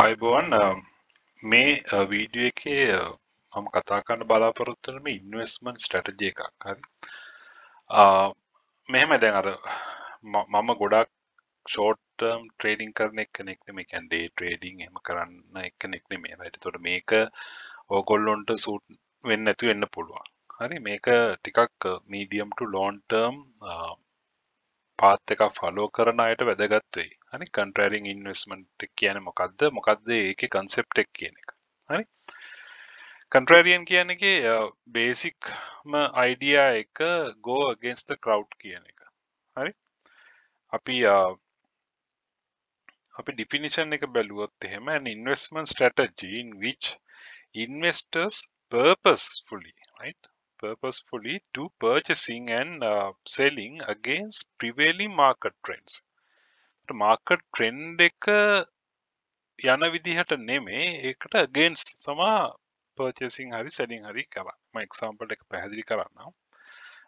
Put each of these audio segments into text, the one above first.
අයිබෝන් මේ වීඩියෝ එකේ මම කතා කරන්න බලාපොරොත්තු වෙන මේ ඉන්වෙස්ට්මන්ට් ස්ට්‍රැටජි එකක්. හරි. මෙහෙම දැන් අර මම ගොඩක් ෂෝට් ටර්ම් ට්‍රේඩින් කරන කෙනෙක් නෙමෙයි. කියන්නේ ඩේ ට්‍රේඩින් එහෙම කරන්න කෙනෙක් නෙමෙයි. right. ඒතකොට මේක ඕගොල්ලොන්ට සූට් වෙන්නේ නැතු වෙන්න පුළුවන්. හරි. මේක ටිකක් මීඩියම් ටු ලොන් ටර්ම් පාත් එක ෆලෝ කරන අයට වැදගත් වෙයි. හරි. කන්ට්‍රෑරියන් ඉන්වෙස්ට්මන්ට් එක කියන්නේ මොකද්ද? මොකද්ද ඒකේ කන්සෙප්ට් එක කියන එක. හරි. කන්ට්‍රෑරියන් කියන්නේ බේසික්ම අයිඩියා එක go against the crowd කියන එක. හරි. අපි definition එක බැලුවොත් එහෙම an investment strategy in which investors purposefully do purchasing and selling against prevailing market trends. Market trend එක යන විදිහට නෙමේ ඒකට against තමා purchasing හරි selling හරි කරා. මම example එක පැහැදිලි කරන්නම්.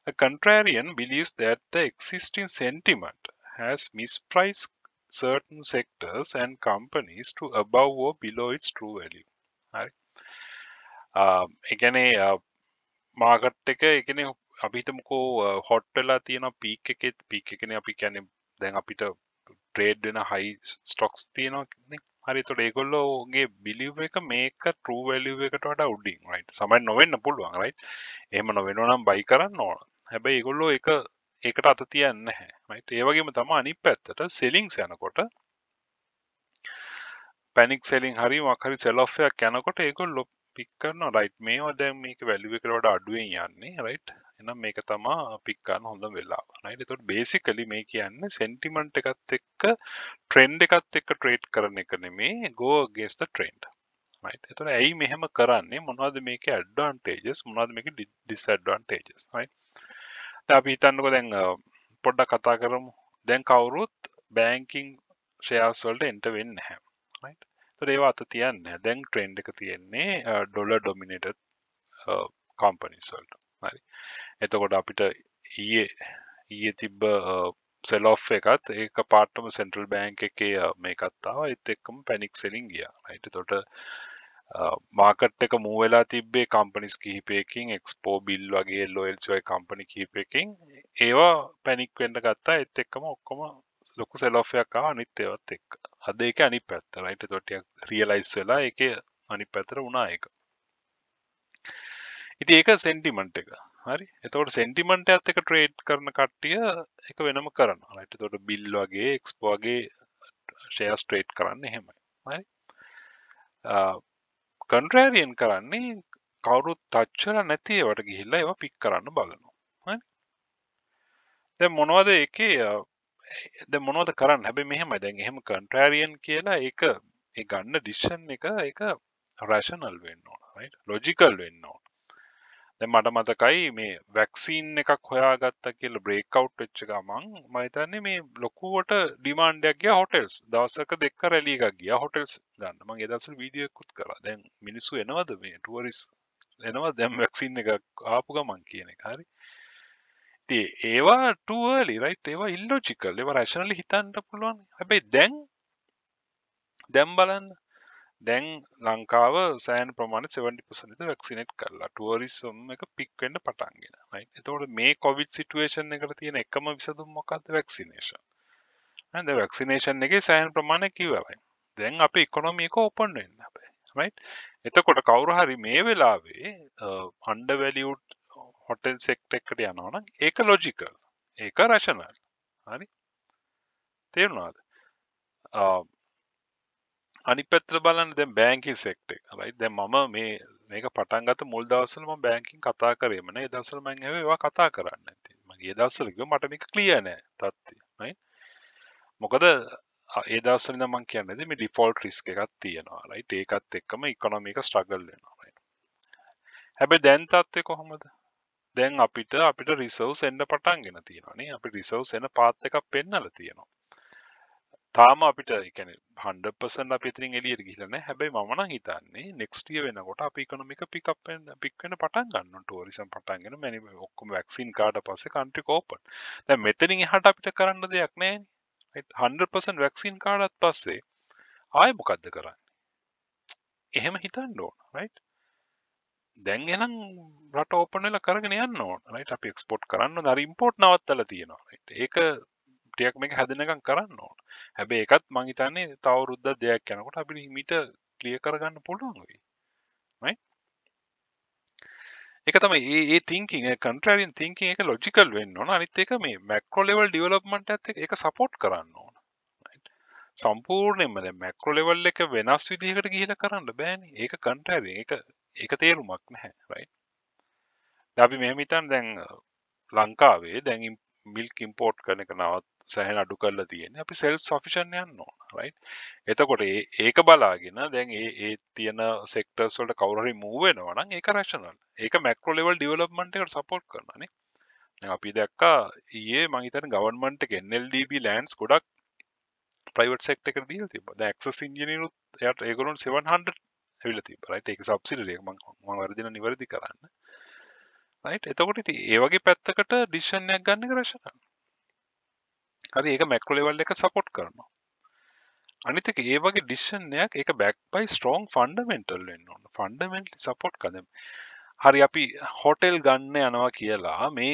A contrarian believes that the existing sentiment has mispriced certain sectors and companies to above or below its true value. හරි. ඒ කියන්නේ මාකට් එක ඒ කියන්නේ අපි හිතමුකෝ hot වෙලා තියෙන peak එකනේ අපි කියන්නේ දැන් අපිට ට්‍රේඩ් වෙන හයි ස්ටොක්ස් තියෙනවා. හරි. ඒතකොට ඒගොල්ලෝගේ බිලිව් එක මේක ට්‍රූ වැලියු එකට වඩා උඩින් රයිට්. සමහර නොවෙන්න පුළුවන් රයිට්. එහෙම නොවෙනවා නම් බයි කරන්න ඕන. හැබැයි ඒගොල්ලෝ ඒකට අත තියන්නේ නැහැ. රයිට්. ඒ වගේම තමයි අනිත් පැත්තට සෙලින්ග්ස් යනකොට පැනික් සෙලින් හරි මොකක් හරි සෙල් ඔෆ් එකක් යනකොට ඒගොල්ලෝ පික් කරනවා රයිට්. මේවා දැන් මේක වැලියු එකට වඩා අඩුවෙන් යන්නේ රයිට්. එහෙනම් මේක තමයි පික් කරන්න හොඳම වෙලාව. රයිට්. ඒතකොට බේසිකලි මේ කියන්නේ සෙන්ටිමන්ට් එකත් එක්ක ට්‍රෙන්ඩ් එකත් එක්ක ට්‍රේඩ් කරන එක නෙමේ go against the trend. right. එතකොට ඇයි මෙහෙම කරන්නේ? මොනවද මේකේ advantages? මොනවද මේකේ disadvantages? right. දැන් අපි හිතන්නකෝ දැන් පොඩ්ඩක් කතා කරමු. දැන් කවුරුත් banking shares වලට enter වෙන්නේ නැහැ. right. එතකොට ඒවා අත තියන්නේ නැහැ. දැන් trend එක තියෙන්නේ dollar dominated companies වලට. හරි. එතකොට අපිට ඊයේ තිබ්බ සෙල් ඔෆ් එකත් ඒක පාටම සෙන්ට්‍රල් බැංක් එකේ මේකත් ආවා. ඒත් එක්කම පැනික් සෙලින් ගියා. රයිට්. එතකොට මාකට් එක මූව් වෙලා තිබ්බේ කම්පනිස් කිහිපයකින් එක්ස්පෝ බිල් වගේ ලොයල්ස් වගේ කම්පනි කිහිපයකින් ඒවා පැනික් වෙන්න ගත්තා. ඒත් එක්කම ඔක්කොම ලොකු සෙල් ඔෆ් එකක් ආවා අනිත් ඒවත් එක්ක. අද ඒක අනිත් පැත්ත. රයිට්. එතකොට ටිකක් රියලයිස් වෙලා ඒකේ අනිත් පැත්තට වුණා ඒක. ඉතින් ඒක සෙන්ටිමන්ට් එක. හරි. එතකොට සෙන්ටිමන්ට් එකත් එක ට්‍රේඩ් කරන කට්ටිය එක වෙනම කරනවා. රයිට්. එතකොට බිල් වගේ එක්ස්පෝ වගේ ෂෙයාර්ස් ට්‍රේඩ් කරන්නේ එහෙමයි. හරි. කන්ට්‍රෑරියන් කරන්නේ කවුරුත් ටච් වෙලා නැති ඒවට ගිහිල්ලා ඒවා පික් කරන්න බලනවා. හරි. දැන් මොනවද කරන්න? හැබැයි මෙහෙමයි. දැන් එහෙම කන්ට්‍රෑරියන් කියලා ඒක ඒ ගන්න ඩිසිෂන් එක ඒක රැෂනල් වෙන්න ඕන. රයිට්. ලොජිකල් වෙන්න ඕන. දැන් මට මතකයි මේ වැක්සින් එකක් හොයාගත්තා කියලා බ්‍රේක් අවුට් වෙච්ච ගමන් මම හිතන්නේ මේ ලොකුවට ඩිමාන්ඩ් එකක් ගියා හොටෙල්ස්. දවසක දෙක රැලි එකක් ගියා හොටෙල්ස් ගන්න. මම ඒ දවස්වල වීඩියෝ එකකුත් කරා. දැන් මිනිස්සු එනවද මේ ටුවරිස්ට් එනවද දැන් වැක්සින් එක ආපු ගමන් කියන එක. හරි. ඉතින් ඒවා too early right. ඒවා illogical. ඒවා rationally හිතන්න පුළුවන්. හැබැයි දැන් බලන්න දැන් ලංකාව සෑහෙන ප්‍රමාණයට 70% විතර වැක්සිනේට් කරලා ටුවරිසම් එක පික් වෙන්න පටන් ගෙන. right. එතකොට මේ කොවිඩ් සිටුේෂන් එකට තියෙන එකම විසඳුම මොකක්ද? වැක්සිනේෂන්. නේද? වැක්සිනේෂන් එකේ සෑහෙන ප්‍රමාණයක් ඉවරයි. දැන් අපේ ඉකොනොමි එක ඕපන් වෙන්න හැබැයි. right. එතකොට කවුරු හරි මේ වෙලාවේ undervalued hotel sector එකට යනවා නම් ඒක logical. ඒක rational. හරි. තේරුණාද? අනිත් පැත්තට බලන්න දැන් බැංකින් සෙක්ටර් එක. right. දැන් මම මේක පටන් ගත්ත මුල් දවස්වල මම බැංකින් කතා කරේම නෑ. ඒ දවස්වල මම ඒවා කතා කරන්නේ නැති. මම ඒ දවස්වල කිව්වා මට මේක ක්ලියර් නෑ තත්ත්වය. right. මොකද ඒ දවස්වල ඉඳන් මම කියන්නේ මේ ඩිෆෝල්ට් රිස්ක් එකක් තියෙනවා. right. ඒකත් එක්කම ඉකොනොමි එක ස්ට්‍රගල් වෙනවා. right. හැබැයි දැන් තත්ත්වය කොහොමද? දැන් අපිට රිසර්ව්ස් එන්න පටන් ගෙන තියෙනවා නේ. අපිට රිසර්ව්ස් එන පාත් එකක් පෙන්නලා තියෙනවා. තාම අපිට ඒ කියන්නේ 100% අපි එතනින් එළියට ගිහිල්ලා නැහැ. හැබැයි මම නම් හිතන්නේ next year වෙනකොට අපි ඉකොනොමි එක පික් වෙන්න පටන් ගන්නවා. ටුවරිසම් පටන් ගෙන ඔක්කොම වැක්සින් කාට පස්සේ country open. දැන් මෙතනින් එහාට අපිට කරන්න දෙයක් නැහැ නේ. right 100% වැක්සින් කාටත් පස්සේ ආයෙ මොකද්ද කරන්නේ? එහෙම හිතන්න ඕන right දැන් එහෙනම් රට ඕපන් වෙලා කරගෙන යන්න ඕන right අපි එක්ස්පෝර්ට් කරන්න ඕන අර ඉම්පෝර්ට් නවත්තලා තියෙනවා right ඒක ටිකක් මේක හැදෙනකම් කරන්න ඕන හැබැයි ඒකත් මං හිතන්නේ තව අවුරුද්දක් දෙකක් යනකොට අපිට හිමීට ක්ලියර් කරගන්න පුළුවන් වෙයි right ඒක තමයි ඒ thinking ඒ contrarian thinking එක logical වෙන්න ඕන අනිත් එක මේ macro level development එකත් එක්ක ඒක support කරන්න ඕන right සම්පූර්ණයෙන්ම දැන් macro level එක වෙනස් විදිහකට ගිහිලා කරන්න බෑනේ ඒක contrarian ඒක තේරුමක් නැහැ right දැන් අපි මෙහෙම හිතන්න දැන් ලංකාවේ දැන් මිල්ක් ඉම්පෝර්ට් කරන එක නවත් සෑහෙන අඩු කරලා තියෙන්නේ අපි self sufficient යන්න ඕන right එතකොට ඒක බලාගෙන දැන් ඒ තියෙන sectors වලට කවුරු හරි move වෙනවා නම් ඒක rational ඒක macro level development එකට support කරනවා නේ දැන් අපි දැක්කා ඊයේ මම හිතන්නේ government එක NLDB lands ගොඩක් private sector එකට දීලා තිබ්බා දැන් access engineer උත් එයාට ඒගොල්ලොන්ට 700 ඇවිල්ලා තිබ්බා right ඒක subsidiary එක මම වර්ධින නිවැරදි කරන්න right එතකොට ඉතින් ඒ වගේ පැත්තකට decision එකක් ගන්න එක rational හරි ඒක macro level එක support කරනවා අනිත් එක ඒ වගේ decision එකක් ඒක back by strong fundamental වෙන්න ඕන fundamentally support කරන හරි අපි hotel ගන්න යනවා කියලා මේ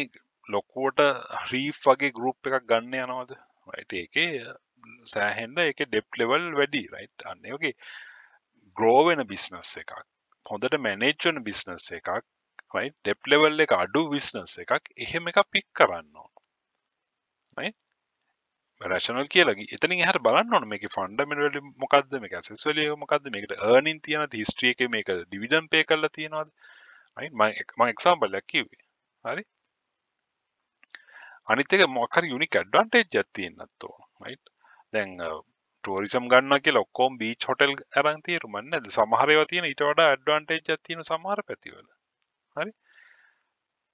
ලොකුවට reef වගේ group එකක් ගන්න යනවද right ඒකේ සෑහෙන්න ඒකේ depth level වැඩි right අන්න ඒ වගේ grow වෙන business එකක් හොඳට manage වෙන business එකක් right depth level එක අඩු business එකක් එහෙම එකක් pick කරන්න ඕන right rational කියලා එතනින් එහාට බලන්න ඕන මේකේ fundamental මොකද්ද මේක assess value මොකද්ද මේකට earning තියෙනවද history එකේ මේක dividend pay කරලා තියෙනවද right මම example එකක් කිව්වේ හරි අනිත් එක මොකක් හරි unique advantage එකක් තියෙන්නත් ඕන right දැන් tourism ගන්නවා කියලා ඔක්කොම beach hotel අරන් తీරුමක් නැද්ද සමහර ඒවා තියෙන ඊට වඩා advantage එකක් තියෙන සමහර පැතිවල හරි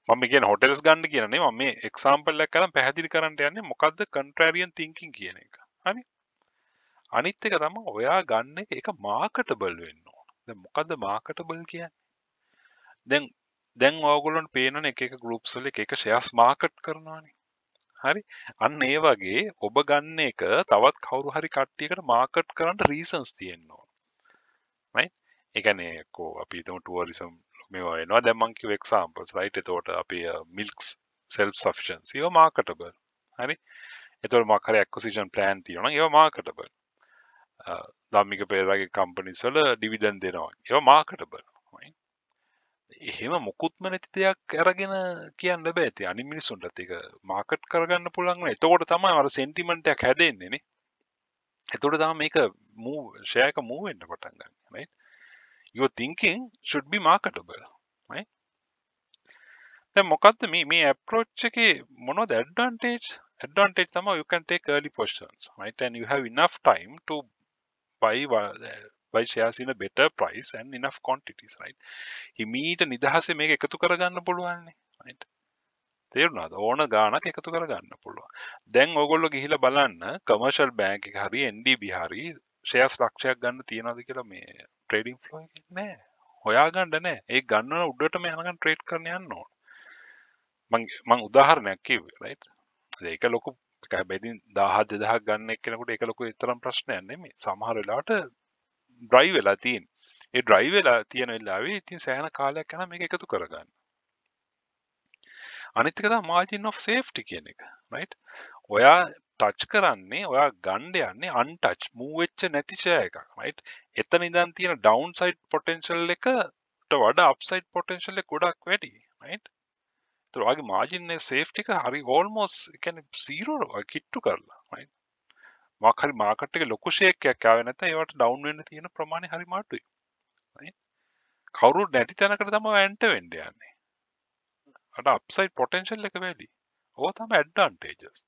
මම කියන්නේ hotels ගන්න කියන නේ මම මේ example එකක් කරන් පැහැදිලි කරන්න යන්නේ මොකද්ද contrarian thinking කියන එක. හරි? අනිත් එක තමයි ඔයා ගන්න එක ඒක marketable වෙන්න ඕන. දැන් මොකද්ද marketable කියන්නේ? දැන් ඔයගොල්ලන්ට පේනනේ එක එක groups වල එක එක shares market කරනවානේ. හරි? අන්න ඒ වගේ ඔබ ගන්න එක තවත් කවුරු හරි කට්ටියකට market කරන්න reasons තියෙන්න ඕන. right? ඒ කියන්නේ කො අපි හිතමු tourism මේවා වෙනවා දැන් මම කිව්ව examples right එතකොට අපි milks self sufficiency ඒවා marketable හරි එතකොට මොකක් හරි acquisition plan තියෙනවා නම් ඒවා marketable ධම්මික පෙරේරාගේ companies වල dividend දෙනවා ඒවා marketable right එහෙම මොකුත්ම නැති දෙයක් අරගෙන කියන්න බෑ ඉතින් අනිත් මිනිස්සුන්ටත් ඒක market කරගන්න පුළුවන් නේ එතකොට තමයි අර sentiment එකක් හැදෙන්නේ නේ එතකොට තමයි මේක move share එක move වෙන්න පටන් ගන්න right your thinking should be marketable right දැන් මොකද්ද මේ approach එකේ මොනවද advantage තමයි you can take early positions right and you have enough time to buy shares in a better price and enough quantities right හිමීට නිදහසේ මේක එකතු කරගන්න පුළුවන් නේ right තේරුණාද ඕන ගාණක් එකතු කරගන්න පුළුවන් දැන් ඕගොල්ලෝ ගිහිල්ලා බලන්න commercial bank එක හරි NDB හරි shares ලක්ෂයක් ගන්න තියනවාද කියලා මේ trading flow එකේ නෑ හොයාගන්න නෑ ඒක ගන්නව උඩටම යනකම් ට්‍රේඩ් කරන්න යන්න ඕන මං උදාහරණයක් කිව්වේ right ඒක ලොකු හැබැයි 1000 2000 ගන්න එක්කෙනෙකුට ඒක ලොකු තරම් ප්‍රශ්නයක් නෙමෙයි සමහර වෙලාවට ඩ්‍රයිව් වෙලා තියෙන ඒ ඩ්‍රයිව් වෙලා තියෙන වෙලාවේ ඉතින් සෑහෙන කාලයක් යනවා මේක එකතු කරගන්න අනිත් එක තමයි margin of safety කියන එක right ඔයා ටච් කරන්නේ ඔයා ගන්න යන්නේ untouch move වෙච්ච නැති share එකක් right එතන ඉඳන් තියෙන downside potential එකට වඩා upside potential එක ගොඩක් වැඩි right ඒතර ඔයාගේ margin safety එක හරි almost ඒ කියන්නේ zero කිට්ටු කරලා right මොකක් හරි market එකේ ලොකු shake එකක් ආවේ නැත්නම් ඒවට down වෙන්න තියෙන ප්‍රමාණය හරි මාට්ටුයි right කවුරු නැති තැනකට තමයි එන්ටර් වෙන්න යන්නේ අර upside potential එක වැඩි ඕක තමයි advantages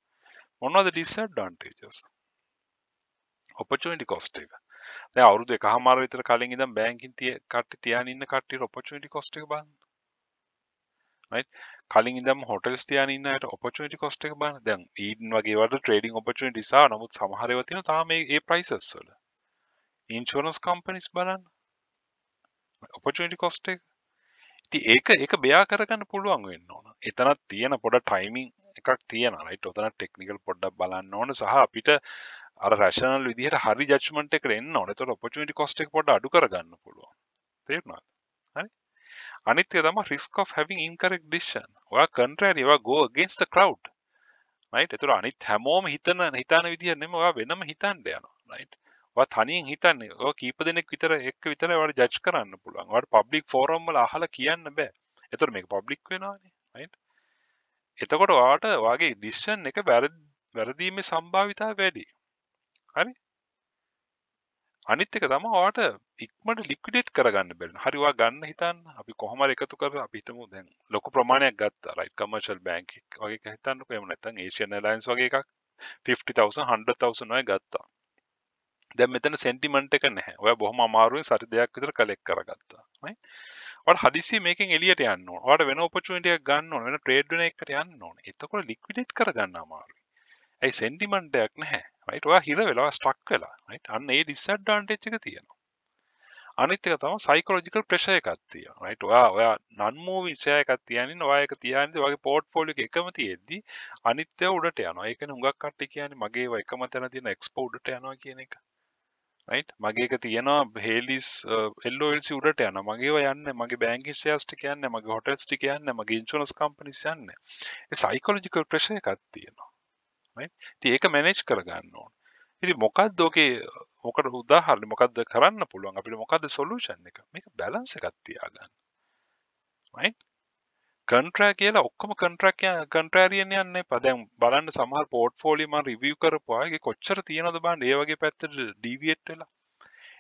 මොනවද disadvantages opportunity cost එක දැන් අවුරුදු එකමාර විතර කලින් ඉඳන් බැංකින් කට්ටි තියාගෙන ඉන්න කට්ටියට opportunity cost එක බලන්න right කලින් ඉඳන් hotels තියාගෙන ඉන්න අයට opportunity cost එක බලන්න දැන් ඊඩන් වගේ වල trading opportunities ආවා නමුත් සමහර ඒවා තියෙනවා තාම මේ prices වල insurance companies බලන්න opportunity cost එක ඉතින් ඒක බෙයා කරගන්න පුළුවන් වෙන්න ඕන. එතනක් තියෙන පොඩ ටයිමින් එකක් තියෙනවා right. ඔතන ටෙක්නිකල් පොඩ්ඩක් බලන්න ඕන සහ අපිට අර රැෂනල් විදිහට හරි ජජ්මන්ට් එකට එන්න ඕනේ. ඒතකොට ඔපචුනිටි කොස්ට් එක පොඩ්ඩක් අඩු කරගන්න පුළුවන්. තේරුණාද? හරි. අනිත් එක තමයි risk of having incorrect decision. ඔයා contrary ඔයා go against the crowd. right? ඒතකොට අනිත් හැමෝම හිතන විදිහ නෙමෙයි ඔයා වෙනම හිතන්න යනවා. right? ඔයා තනියෙන් හිතන්නේ. ඔයා කීප දෙනෙක් විතරයි ඔයාට ජජ් කරන්න පුළුවන්. ඔයාට public forum වල අහලා කියන්න බෑ. ඒතකොට මේක public වෙනවානේ. right? එතකොට ඔයාට ඔයාගේ decision එක වැරදීමේ සම්භාවිතාවය වැඩි. හරි? අනිත් එක තමයි ඔයාට ඉක්මනට ලික්විඩේට් කරගන්න බැරි. හරි ඔයා ගන්න හිතන්න. අපි කොහොම හරි එකතු කරලා අපි හිතමු දැන් ලොකු ප්‍රමාණයක් ගත්තා. right? commercial bank වගේ එකක් හිතන්නකෝ. එහෙම නැත්නම් Asian Airlines වගේ එකක් 50,000 100,000 වගේ ගත්තා. දැන් මෙතන sentiment එක නැහැ. ඔයා බොහොම අමාරුවෙන් සති දෙකක් විතර කලෙක්ට් කරගත්තා. right? ඔයාට හදිසියෙ මේකෙන් එළියට යන්න ඕන. ඔයාට වෙන opportunity එකක් ගන්න ඕන. වෙන trade වෙන එකකට යන්න ඕන. එතකොට liquidate කරගන්න අමාරුයි. ඒ sentiment එකක් නැහැ. right? ඔයා හිර වෙලා ස්ටක් වෙලා. right? අන්න ඒ disadvantage එක තියෙනවා. අනිත් එක තමයි psychological pressure එකක් තියෙනවා. right? ඔයා non moving share එකක් තියාගෙන ඔයා ඒක තියාගෙන ඔයාගේ portfolio එක එකම තියෙද්දි අනිත් ඒවා උඩට යනවා. ඒකනේ හුඟක් කට්ටිය කියන්නේ මගේ ඒවා එකම තැන තියෙන expo උඩට යනවා කියන එක. right? මගේ එක තියෙනවා Hales LOLC උඩට යනවා. මගේ ඒවා යන්නේ මගේ banking shares ටික යන්නේ මගේ hotels ටික යන්නේ මගේ insurance companies යන්නේ. ඒ psychological pressure එකක් තියෙනවා. right? ඉතින් ඒක manage කරගන්න ඕන. ඉතින් මොකද්ද මොකට උදාහරණ මොකද්ද කරන්න පුළුවන් අපිට මොකද්ද solution එක? මේක balance එකක් තියාගන්න. right? contract කියලා ඔක්කොම contrarian යන්න එපා. දැන් බලන්න සමහර portfolio මම review කරපුවා ඒකේ කොච්චර තියෙනවද බලන්න ඒ වගේ පැත්තට deviate වෙලා.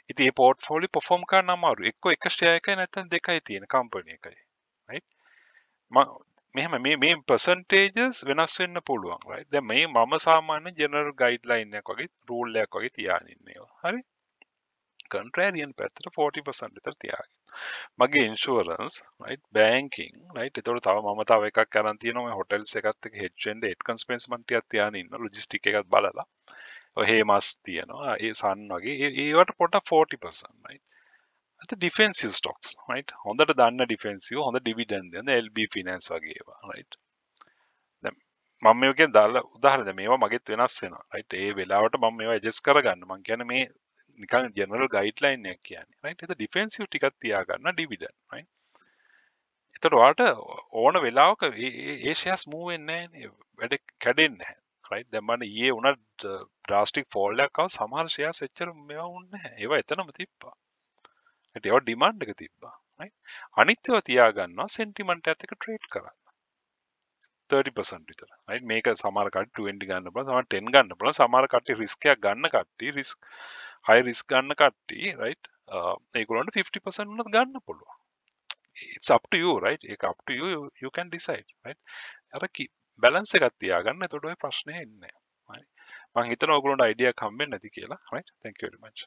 ඉතින් මේ portfolio perform කරන්න අමාරුයි. එක share එකයි නැත්නම් දෙකයි තියෙන company එකයි. right? මෙහෙම මේ percentages වෙනස් වෙන්න පුළුවන්. right? දැන් මේ මම සාමාන්‍ය general guideline එකක් වගේ rule එකක් වගේ තියාගෙන ඉන්නවා. හරි? contrarian පැත්තට 40% විතර තියාගෙන. මගේ insurance, right? banking, right? ඒතකොට තව එකක් අරන් තියෙනවා මේ hotels එකත් එක්ක hedge වෙන්න expense මන් ටිකක් තියාගෙන ඉන්න logistic එකත් බලලා. ඔය හේමස් තියෙනවා. ඒ sun වගේ ඒවට පොඩක් 40%, right? අත defensive stocks, right? හොඳට දන්න defensive, හොඳ dividend දෙන LB finance වගේ ඒවා, right? දැන් මම මේකෙන් දාලා උදාහරණ මේවා මගෙත් වෙනස් වෙනවා, right? ඒ වෙලාවට මම මේවා adjust කරගන්න. මම කියන්නේ මේ නිකන් general guideline එකක් කියන්නේ, right? ඒක defensive ටිකක් තියාගන්න dividend, right? ඒතර ඔයාලට ඕන වෙලාවක ඒ shares move වෙන්නේ නැහැ නේ. වැඩ කැඩෙන්නේ නැහැ, right? දැන් මම ඊයේ උනත් drastic fall එකක් ආව සමහර shares එච්චර මේවා වුන්නේ නැහැ. ඒවා එතනම තිබ්බා. ඒවා ඩිමාන්ඩ් එක තිබ්බා. right? අනිත් ඒවා තියාගන්නවා sentiment එකත් එක්ක trade කරන්න. 30% විතර. right? මේක සමහර කට්ටිය 20 ගන්න පුළුවන්, සමහර 10 ගන්න පුළුවන්, සමහර කට්ටිය risk එකක් ගන්න කට්ටිය high risk ගන්න කට්ටිය, right? ඒගොල්ලන්ට 50% උනත් ගන්න පුළුවන්. It's up to you, right? ඒක up to you, you can decide, right? අර balance එකක් තියාගන්න. එතකොට ඔය ප්‍රශ්නේ එන්නේ නැහැ. right? මම හිතනවා ඔයගොල්ලන්ට idea එකක් හම්බෙන්නේ නැති කියලා. right? Thank you very much.